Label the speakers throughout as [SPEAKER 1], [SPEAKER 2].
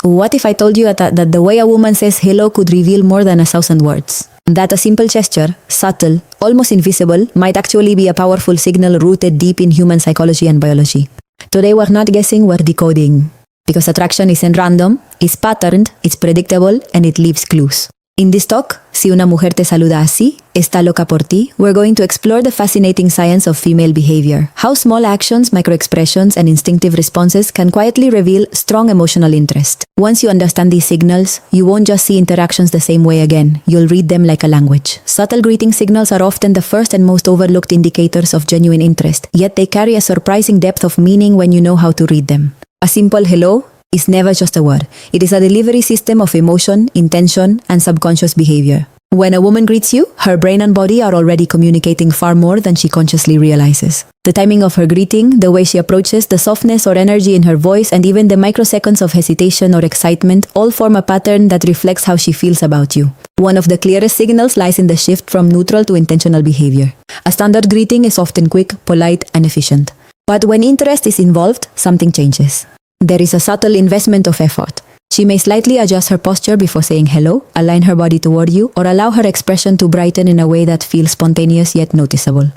[SPEAKER 1] What if I told you that the way a woman says hello could reveal more than 1,000 words? That a simple gesture, subtle, almost invisible, might actually be a powerful signal rooted deep in human psychology and biology. Today we're not guessing, we're decoding. Because attraction isn't random, it's patterned, it's predictable, and it leaves clues. In this talk, Si una mujer te saluda así, está loca por ti, we're going to explore the fascinating science of female behavior, how small actions, microexpressions, and instinctive responses can quietly reveal strong emotional interest. Once you understand these signals, you won't just see interactions the same way again, you'll read them like a language. Subtle greeting signals are often the first and most overlooked indicators of genuine interest, yet they carry a surprising depth of meaning when you know how to read them. A simple hello is never just a word. It is a delivery system of emotion, intention, and subconscious behavior. When a woman greets you, her brain and body are already communicating far more than she consciously realizes. The timing of her greeting, the way she approaches, the softness or energy in her voice, and even the microseconds of hesitation or excitement all form a pattern that reflects how she feels about you. One of the clearest signals lies in the shift from neutral to intentional behavior. A standard greeting is often quick, polite, and efficient. But when interest is involved, something changes. There is a subtle investment of effort. She may slightly adjust her posture before saying hello, align her body toward you, or allow her expression to brighten in a way that feels spontaneous yet noticeable.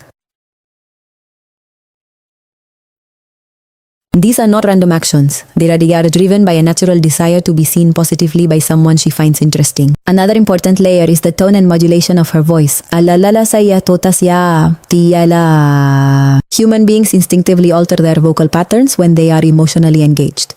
[SPEAKER 1] These are not random actions. They are driven by a natural desire to be seen positively by someone she finds interesting. Another important layer is the tone and modulation of her voice. Human beings instinctively alter their vocal patterns when they are emotionally engaged.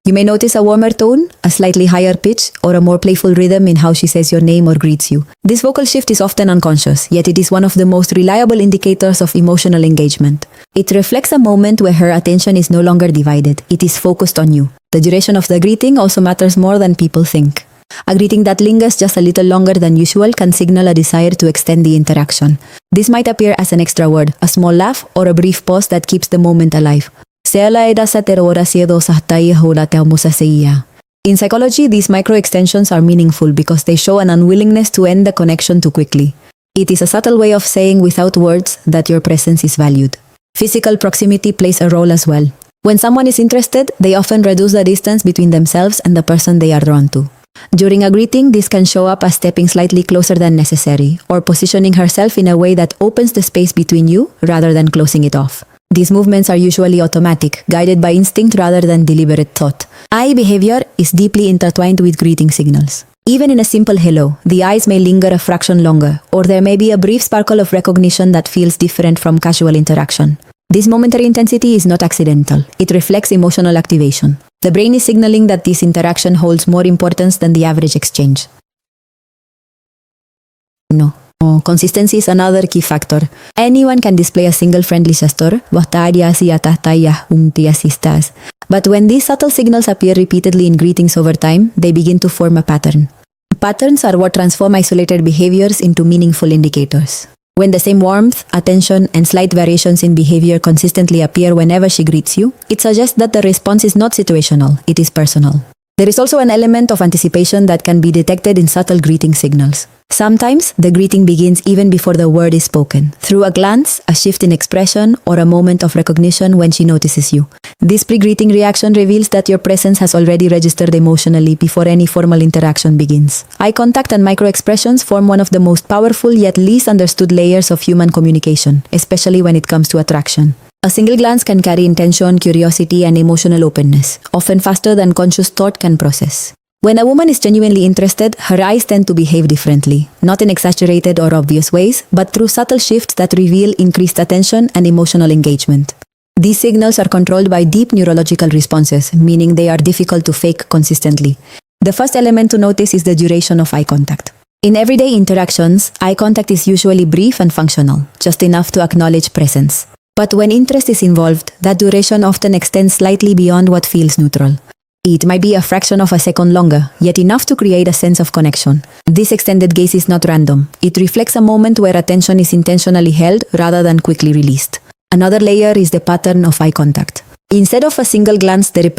[SPEAKER 1] You may notice a warmer tone, a slightly higher pitch, or a more playful rhythm in how she says your name or greets you. This vocal shift is often unconscious, yet it is one of the most reliable indicators of emotional engagement. It reflects a moment where her attention is no longer divided. It is focused on you. The duration of the greeting also matters more than people think. A greeting that lingers just a little longer than usual can signal a desire to extend the interaction. This might appear as an extra word, a small laugh, or a brief pause that keeps the moment alive. In psychology, these micro-extensions are meaningful because they show an unwillingness to end the connection too quickly. It is a subtle way of saying without words that your presence is valued. Physical proximity plays a role as well. When someone is interested, they often reduce the distance between themselves and the person they are drawn to. During a greeting, this can show up as stepping slightly closer than necessary, or positioning herself in a way that opens the space between you rather than closing it off. These movements are usually automatic, guided by instinct rather than deliberate thought. Eye behavior is deeply intertwined with greeting signals. Even in a simple hello, the eyes may linger a fraction longer, or there may be a brief sparkle of recognition that feels different from casual interaction. This momentary intensity is not accidental. It reflects emotional activation. The brain is signaling that this interaction holds more importance than the average exchange. Consistency is another key factor. Anyone can display a single friendly gesture, but when these subtle signals appear repeatedly in greetings over time, they begin to form a pattern. Patterns are what transform isolated behaviors into meaningful indicators. When the same warmth, attention, and slight variations in behavior consistently appear whenever she greets you, it suggests that the response is not situational, it is personal. There is also an element of anticipation that can be detected in subtle greeting signals. Sometimes, the greeting begins even before the word is spoken, through a glance, a shift in expression, or a moment of recognition when she notices you. This pre-greeting reaction reveals that your presence has already registered emotionally before any formal interaction begins. Eye contact and micro-expressions form one of the most powerful yet least understood layers of human communication, especially when it comes to attraction. A single glance can carry intention, curiosity, and emotional openness, often faster than conscious thought can process. When a woman is genuinely interested, her eyes tend to behave differently, not in exaggerated or obvious ways, but through subtle shifts that reveal increased attention and emotional engagement. These signals are controlled by deep neurological responses, meaning they are difficult to fake consistently. The first element to notice is the duration of eye contact. In everyday interactions, eye contact is usually brief and functional, just enough to acknowledge presence. But when interest is involved, that duration often extends slightly beyond what feels neutral. It might be a fraction of a second longer, yet enough to create a sense of connection. This extended gaze is not random. It reflects a moment where attention is intentionally held rather than quickly released. Another layer is the pattern of eye contact. Instead of a single glance, there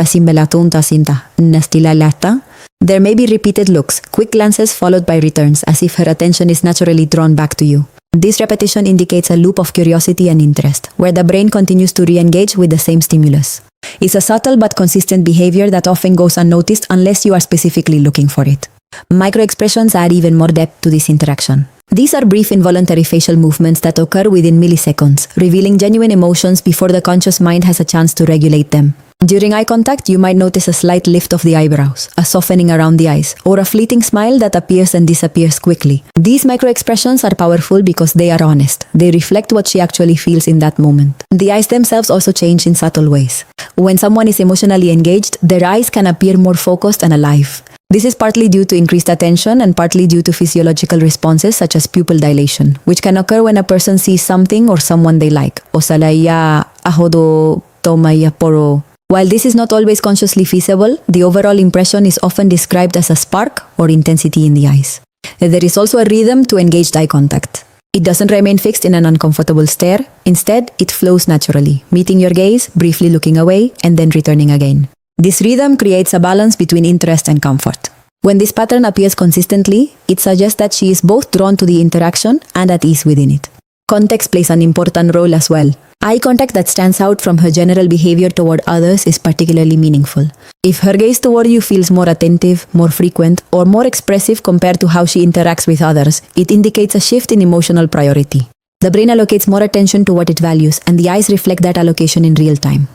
[SPEAKER 1] may be repeated looks, quick glances followed by returns, as if her attention is naturally drawn back to you. This repetition indicates a loop of curiosity and interest, where the brain continues to re-engage with the same stimulus. is a subtle but consistent behavior that often goes unnoticed unless you are specifically looking for it. Microexpressions add even more depth to this interaction. These are brief involuntary facial movements that occur within milliseconds, revealing genuine emotions before the conscious mind has a chance to regulate them. During eye contact, you might notice a slight lift of the eyebrows, a softening around the eyes, or a fleeting smile that appears and disappears quickly. These microexpressions are powerful because they are honest. They reflect what she actually feels in that moment. The eyes themselves also change in subtle ways. When someone is emotionally engaged, their eyes can appear more focused and alive. This is partly due to increased attention and partly due to physiological responses such as pupil dilation, which can occur when a person sees something or someone they like. O salaya ahodo tomaya poro. While this is not always consciously feasible, the overall impression is often described as a spark or intensity in the eyes. There is also a rhythm to engaged eye contact. It doesn't remain fixed in an uncomfortable stare. Instead, it flows naturally, meeting your gaze, briefly looking away, and then returning again. This rhythm creates a balance between interest and comfort. When this pattern appears consistently, it suggests that she is both drawn to the interaction and at ease within it. Context plays an important role as well. Eye contact that stands out from her general behavior toward others is particularly meaningful. If her gaze toward you feels more attentive, more frequent, or more expressive compared to how she interacts with others, it indicates a shift in emotional priority. The brain allocates more attention to what it values, and the eyes reflect that allocation in real time.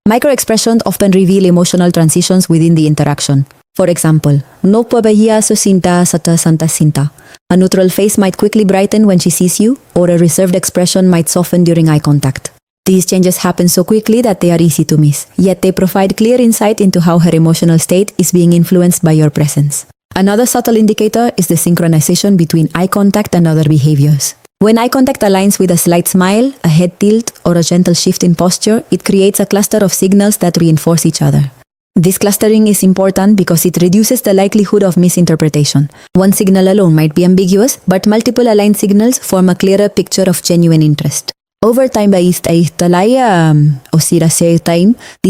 [SPEAKER 1] Microexpressions often reveal emotional transitions within the interaction. For example, no pabaya susinta sata santa sinta. A neutral face might quickly brighten when she sees you, or a reserved expression might soften during eye contact. These changes happen so quickly that they are easy to miss, yet they provide clear insight into how her emotional state is being influenced by your presence. Another subtle indicator is the synchronization between eye contact and other behaviors. When eye contact aligns with a slight smile, a head tilt, or a gentle shift in posture, it creates a cluster of signals that reinforce each other. This clustering is important because it reduces the likelihood of misinterpretation. One signal alone might be ambiguous, but multiple aligned signals form a clearer picture of genuine interest. Over time, these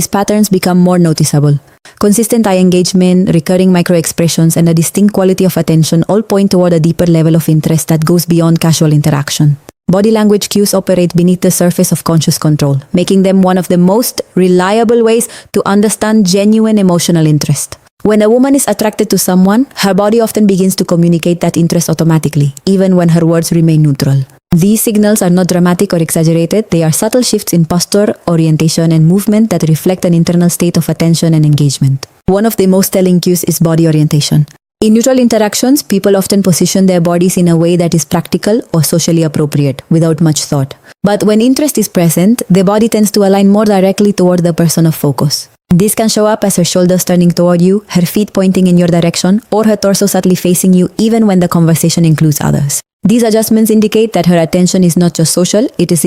[SPEAKER 1] patterns become more noticeable. Consistent eye engagement, recurring microexpressions, and a distinct quality of attention all point toward a deeper level of interest that goes beyond casual interaction. Body language cues operate beneath the surface of conscious control, making them one of the most reliable ways to understand genuine emotional interest. When a woman is attracted to someone, her body often begins to communicate that interest automatically, even when her words remain neutral. These signals are not dramatic or exaggerated. They are subtle shifts in posture, orientation, and movement that reflect an internal state of attention and engagement. One of the most telling cues is body orientation. In neutral interactions, people often position their bodies in a way that is practical or socially appropriate, without much thought. But when interest is present, the body tends to align more directly toward the person of focus. This can show up as her shoulders turning toward you, her feet pointing in your direction, or her torso subtly facing you even when the conversation includes others. These adjustments indicate that her attention is not just social, it is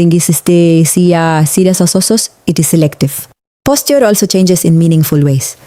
[SPEAKER 1] selective. Posture also changes in meaningful ways.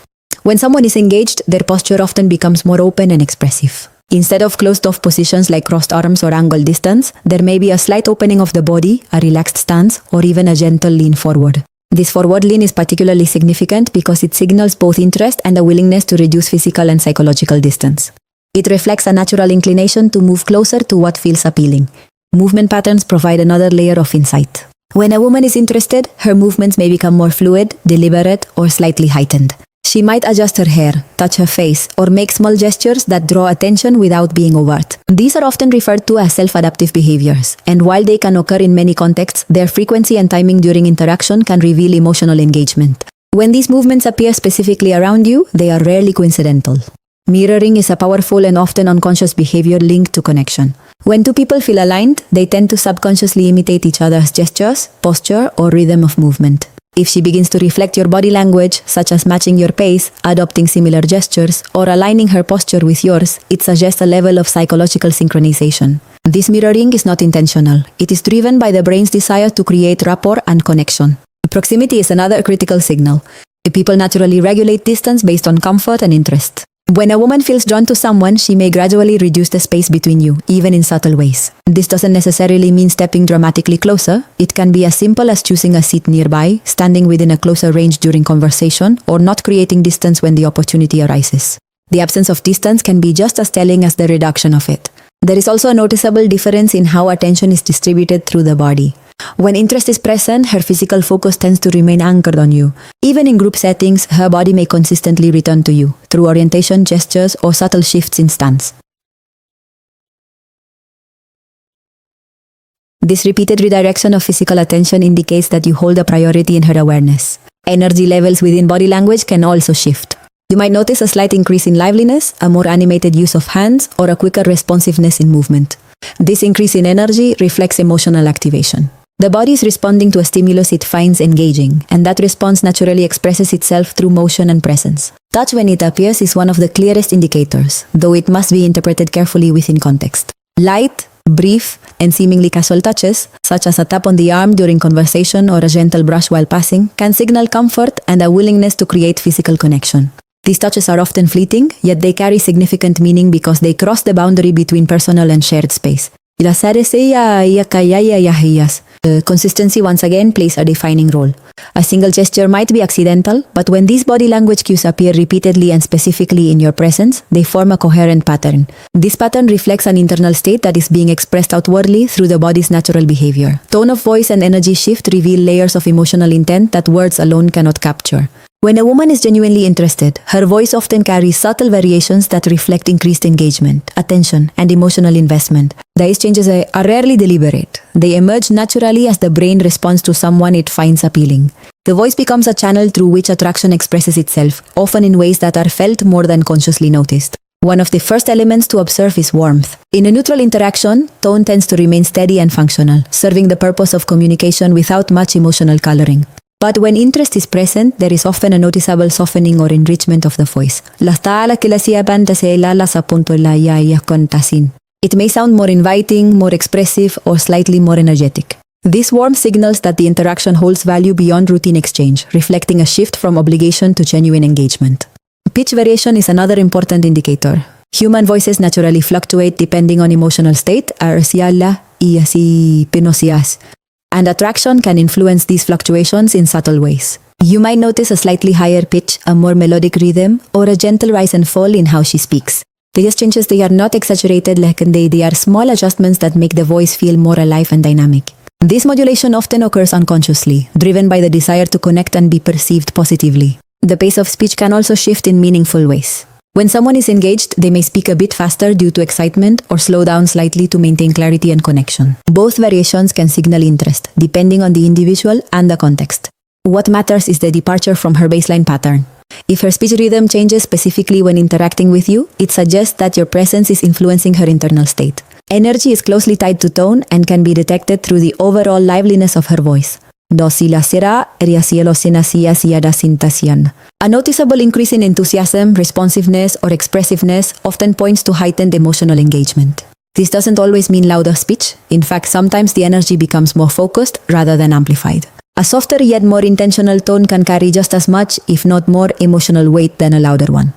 [SPEAKER 1] When someone is engaged, their posture often becomes more open and expressive. Instead of closed-off positions like crossed arms or angled distance, there may be a slight opening of the body, a relaxed stance, or even a gentle lean forward. This forward lean is particularly significant because it signals both interest and a willingness to reduce physical and psychological distance. It reflects a natural inclination to move closer to what feels appealing. Movement patterns provide another layer of insight. When a woman is interested, her movements may become more fluid, deliberate, or slightly heightened. She might adjust her hair, touch her face, or make small gestures that draw attention without being overt. These are often referred to as self-adaptive behaviors, and while they can occur in many contexts, their frequency and timing during interaction can reveal emotional engagement. When these movements appear specifically around you, they are rarely coincidental. Mirroring is a powerful and often unconscious behavior linked to connection. When two people feel aligned, they tend to subconsciously imitate each other's gestures, posture, or rhythm of movement. If she begins to reflect your body language, such as matching your pace, adopting similar gestures, or aligning her posture with yours, it suggests a level of psychological synchronization. This mirroring is not intentional. It is driven by the brain's desire to create rapport and connection. Proximity is another critical signal. People naturally regulate distance based on comfort and interest. When a woman feels drawn to someone, she may gradually reduce the space between you, even in subtle ways. This doesn't necessarily mean stepping dramatically closer. It can be as simple as choosing a seat nearby, standing within a closer range during conversation, or not creating distance when the opportunity arises. The absence of distance can be just as telling as the reduction of it. There is also a noticeable difference in how attention is distributed through the body. When interest is present, her physical focus tends to remain anchored on you. Even in group settings, her body may consistently return to you through orientation, gestures, or subtle shifts in stance. This repeated redirection of physical attention indicates that you hold a priority in her awareness. Energy levels within body language can also shift. You might notice a slight increase in liveliness, a more animated use of hands, or a quicker responsiveness in movement. This increase in energy reflects emotional activation. The body is responding to a stimulus it finds engaging, and that response naturally expresses itself through motion and presence. Touch when it appears is one of the clearest indicators, though it must be interpreted carefully within context. Light, brief, and seemingly casual touches, such as a tap on the arm during conversation or a gentle brush while passing, can signal comfort and a willingness to create physical connection. These touches are often fleeting, yet they carry significant meaning because they cross the boundary between personal and shared space. Consistency once again plays a defining role. A single gesture might be accidental, but when these body language cues appear repeatedly and specifically in your presence, they form a coherent pattern. This pattern reflects an internal state that is being expressed outwardly through the body's natural behavior. Tone of voice and energy shift reveal layers of emotional intent that words alone cannot capture. When a woman is genuinely interested, her voice often carries subtle variations that reflect increased engagement, attention, and emotional investment. These changes are rarely deliberate. They emerge naturally as the brain responds to someone it finds appealing. The voice becomes a channel through which attraction expresses itself, often in ways that are felt more than consciously noticed. One of the first elements to observe is warmth. In a neutral interaction, tone tends to remain steady and functional, serving the purpose of communication without much emotional coloring. But when interest is present, there is often a noticeable softening or enrichment of the voice. It may sound more inviting, more expressive, or slightly more energetic. This warmth signals that the interaction holds value beyond routine exchange, reflecting a shift from obligation to genuine engagement. Pitch variation is another important indicator. Human voices naturally fluctuate depending on emotional state, and attraction can influence these fluctuations in subtle ways. You might notice a slightly higher pitch, a more melodic rhythm, or a gentle rise and fall in how she speaks. These changes, they are not exaggerated, they are small adjustments that make the voice feel more alive and dynamic. This modulation often occurs unconsciously, driven by the desire to connect and be perceived positively. The pace of speech can also shift in meaningful ways. When someone is engaged, they may speak a bit faster due to excitement or slow down slightly to maintain clarity and connection. Both variations can signal interest, depending on the individual and the context. What matters is the departure from her baseline pattern. If her speech rhythm changes specifically when interacting with you, it suggests that your presence is influencing her internal state. Energy is closely tied to tone and can be detected through the overall liveliness of her voice. A noticeable increase in enthusiasm, responsiveness, or expressiveness often points to heightened emotional engagement. This doesn't always mean louder speech. In fact, sometimes the energy becomes more focused rather than amplified. A softer yet more intentional tone can carry just as much, if not more, emotional weight than a louder one.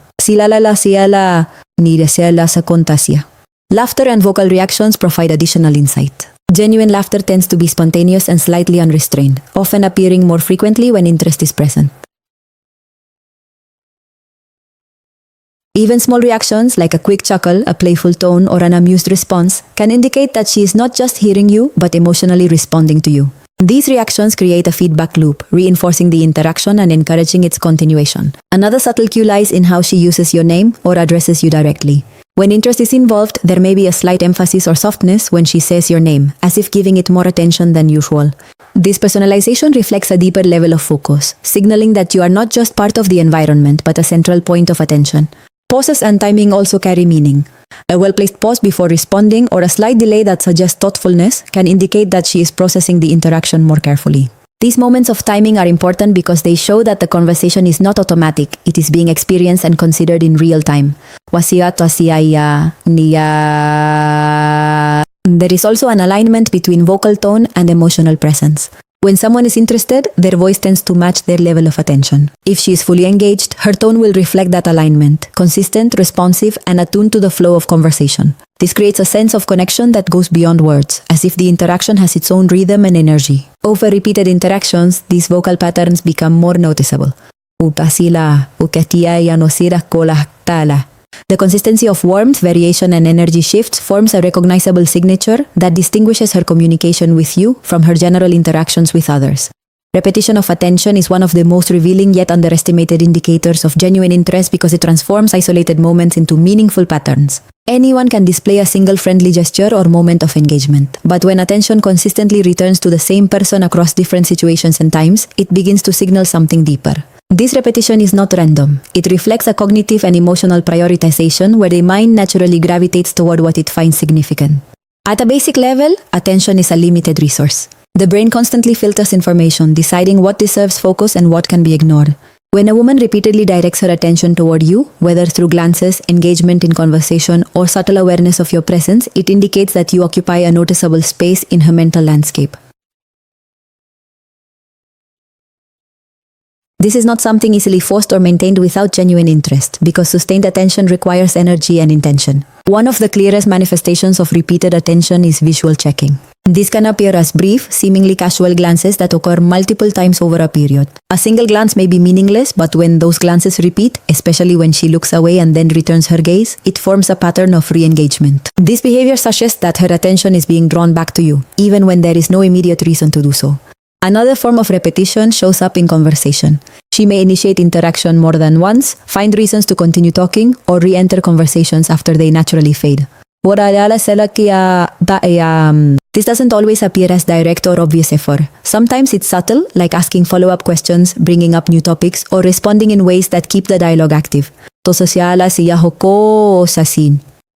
[SPEAKER 1] Laughter and vocal reactions provide additional insight. Genuine laughter tends to be spontaneous and slightly unrestrained, often appearing more frequently when interest is present. Even small reactions like a quick chuckle, a playful tone, or an amused response can indicate that she is not just hearing you, but emotionally responding to you. These reactions create a feedback loop, reinforcing the interaction and encouraging its continuation. Another subtle cue lies in how she uses your name or addresses you directly. When interest is involved, there may be a slight emphasis or softness when she says your name, as if giving it more attention than usual. This personalization reflects a deeper level of focus, signaling that you are not just part of the environment, but a central point of attention. Pauses and timing also carry meaning. A well-placed pause before responding or a slight delay that suggests thoughtfulness can indicate that she is processing the interaction more carefully. These moments of timing are important because they show that the conversation is not automatic, it is being experienced and considered in real time. There is also an alignment between vocal tone and emotional presence. When someone is interested, their voice tends to match their level of attention. If she is fully engaged, her tone will reflect that alignment, consistent, responsive, and attuned to the flow of conversation. This creates a sense of connection that goes beyond words, as if the interaction has its own rhythm and energy. Over repeated interactions, these vocal patterns become more noticeable. The consistency of warmth, variation, and energy shifts forms a recognizable signature that distinguishes her communication with you from her general interactions with others. Repetition of attention is one of the most revealing yet underestimated indicators of genuine interest because it transforms isolated moments into meaningful patterns. Anyone can display a single friendly gesture or moment of engagement, but when attention consistently returns to the same person across different situations and times, it begins to signal something deeper. This repetition is not random. It reflects a cognitive and emotional prioritization where the mind naturally gravitates toward what it finds significant. At a basic level, attention is a limited resource. The brain constantly filters information, deciding what deserves focus and what can be ignored. When a woman repeatedly directs her attention toward you, whether through glances, engagement in conversation, or subtle awareness of your presence, it indicates that you occupy a noticeable space in her mental landscape. This is not something easily forced or maintained without genuine interest, because sustained attention requires energy and intention. One of the clearest manifestations of repeated attention is visual checking. This can appear as brief, seemingly casual glances that occur multiple times over a period. A single glance may be meaningless, but when those glances repeat, especially when she looks away and then returns her gaze, it forms a pattern of re-engagement. This behavior suggests that her attention is being drawn back to you, even when there is no immediate reason to do so. Another form of repetition shows up in conversation. She may initiate interaction more than once, find reasons to continue talking, or re-enter conversations after they naturally fade. This doesn't always appear as direct or obvious effort. Sometimes it's subtle, like asking follow-up questions, bringing up new topics, or responding in ways that keep the dialogue active. The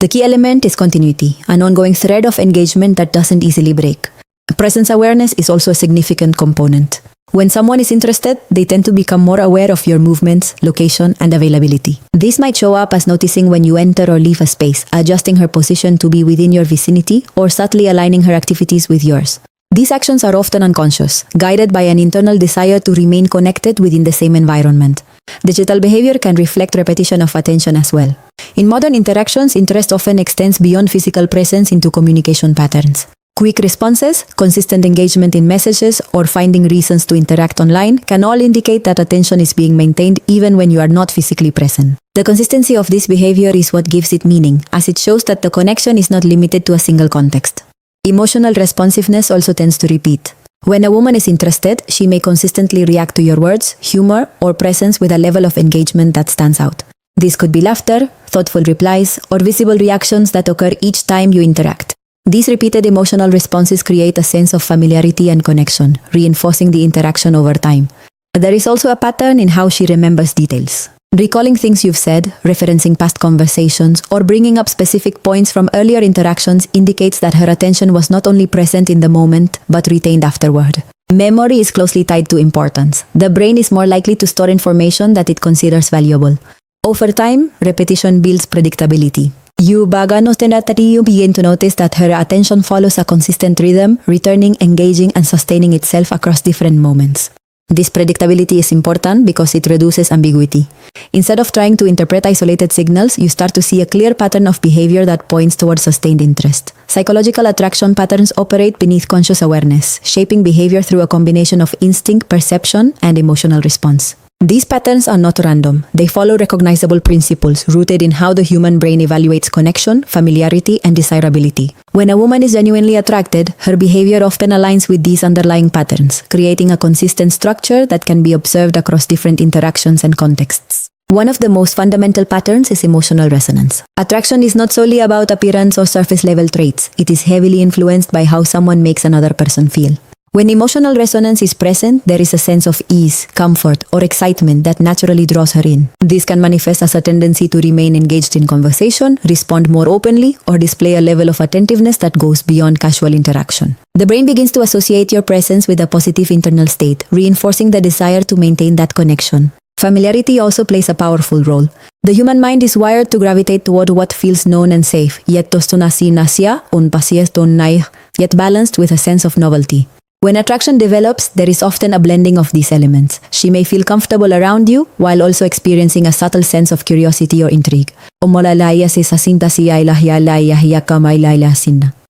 [SPEAKER 1] key element is continuity, an ongoing thread of engagement that doesn't easily break. Presence awareness is also a significant component. When someone is interested, they tend to become more aware of your movements, location, and availability. This might show up as noticing when you enter or leave a space, adjusting her position to be within your vicinity, or subtly aligning her activities with yours. These actions are often unconscious, guided by an internal desire to remain connected within the same environment. Digital behavior can reflect repetition of attention as well. In modern interactions, interest often extends beyond physical presence into communication patterns. Quick responses, consistent engagement in messages, or finding reasons to interact online can all indicate that attention is being maintained even when you are not physically present. The consistency of this behavior is what gives it meaning, as it shows that the connection is not limited to a single context. Emotional responsiveness also tends to repeat. When a woman is interested, she may consistently react to your words, humor, or presence with a level of engagement that stands out. This could be laughter, thoughtful replies, or visible reactions that occur each time you interact. These repeated emotional responses create a sense of familiarity and connection, reinforcing the interaction over time. There is also a pattern in how she remembers details. Recalling things you've said, referencing past conversations, or bringing up specific points from earlier interactions indicates that her attention was not only present in the moment, but retained afterward. Memory is closely tied to importance. The brain is more likely to store information that it considers valuable. Over time, repetition builds predictability. You begin to notice that her attention follows a consistent rhythm, returning, engaging, and sustaining itself across different moments. This predictability is important because it reduces ambiguity. Instead of trying to interpret isolated signals, you start to see a clear pattern of behavior that points towards sustained interest. Psychological attraction patterns operate beneath conscious awareness, shaping behavior through a combination of instinct, perception, and emotional response. These patterns are not random. They follow recognizable principles rooted in how the human brain evaluates connection, familiarity, and desirability. When a woman is genuinely attracted, her behavior often aligns with these underlying patterns, creating a consistent structure that can be observed across different interactions and contexts. One of the most fundamental patterns is emotional resonance. Attraction is not solely about appearance or surface-level traits. It is heavily influenced by how someone makes another person feel. When emotional resonance is present, there is a sense of ease, comfort, or excitement that naturally draws her in. This can manifest as a tendency to remain engaged in conversation, respond more openly, or display a level of attentiveness that goes beyond casual interaction. The brain begins to associate your presence with a positive internal state, reinforcing the desire to maintain that connection. Familiarity also plays a powerful role. The human mind is wired to gravitate toward what feels known and safe, yet balanced with a sense of novelty. When attraction develops, there is often a blending of these elements. She may feel comfortable around you, while also experiencing a subtle sense of curiosity or intrigue.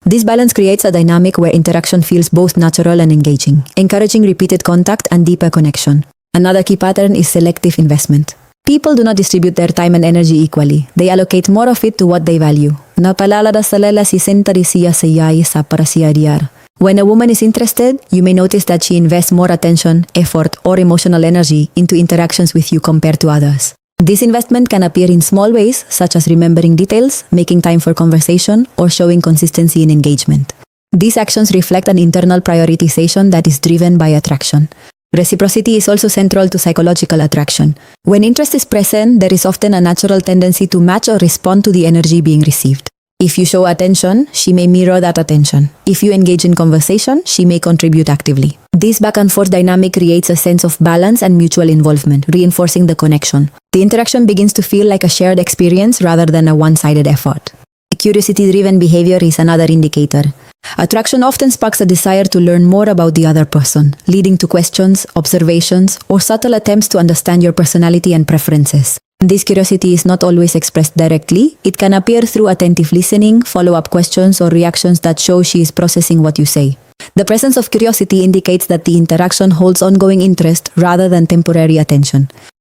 [SPEAKER 1] This balance creates a dynamic where interaction feels both natural and engaging, encouraging repeated contact and deeper connection. Another key pattern is selective investment. People do not distribute their time and energy equally. They allocate more of it to what they value. Napalalasalala si sentarisiya sayay sa parasiyadiyar. When a woman is interested, you may notice that she invests more attention, effort, or emotional energy into interactions with you compared to others. This investment can appear in small ways, such as remembering details, making time for conversation, or showing consistency in engagement. These actions reflect an internal prioritization that is driven by attraction. Reciprocity is also central to psychological attraction. When interest is present, there is often a natural tendency to match or respond to the energy being received. If you show attention, she may mirror that attention. If you engage in conversation, she may contribute actively. This back and forth dynamic creates a sense of balance and mutual involvement, reinforcing the connection. The interaction begins to feel like a shared experience rather than a one-sided effort. Curiosity-driven behavior is another indicator. Attraction often sparks a desire to learn more about the other person, leading to questions, observations, or subtle attempts to understand your personality and preferences. This curiosity is not always expressed directly. It can appear through attentive listening, follow-up questions, or reactions that show she is processing what you say. The presence of curiosity indicates that the interaction holds ongoing interest rather than temporary attention.